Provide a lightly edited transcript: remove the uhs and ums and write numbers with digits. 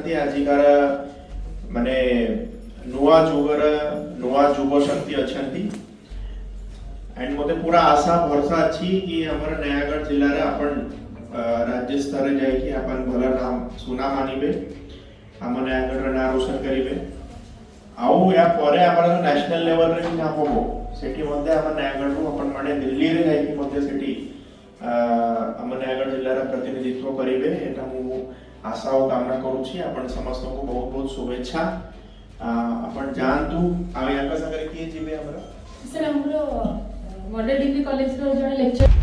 ଅଛନ୍ତି ଆଜିକାର ମାନେ ନୂଆ ଯୁଗର ନୂଆ ଯୁବ ଶକ୍ତି ଅଛନ୍ତି एंड मते पूरा आशा भरोसा अच्छी कि हमर नयागढ़ जिल्ला रे अपन राज्य स्तर रे जाय कि अपन भला नाम सुना मानिबे हम नयागढ़ रे नाम रोशन करिवे आउ या परे हमर नेशनल लेवल रे काम होबो सेठी मध्ये हम नयागढ़ रो अपन माने दिल्ली रे जाय कि मध्ये सेठी हम नयागढ़ जिल्ला रे प्रतिनिधित्व करिवे एटा मु आशा और कामना करूछी अपन समस्त को बहुत बहुत शुभेच्छा अपन जानतु आ याका संगे किए जिबे हमरा सर हमरो मॉडल डिग्री कॉलेज रो जने लेक्चर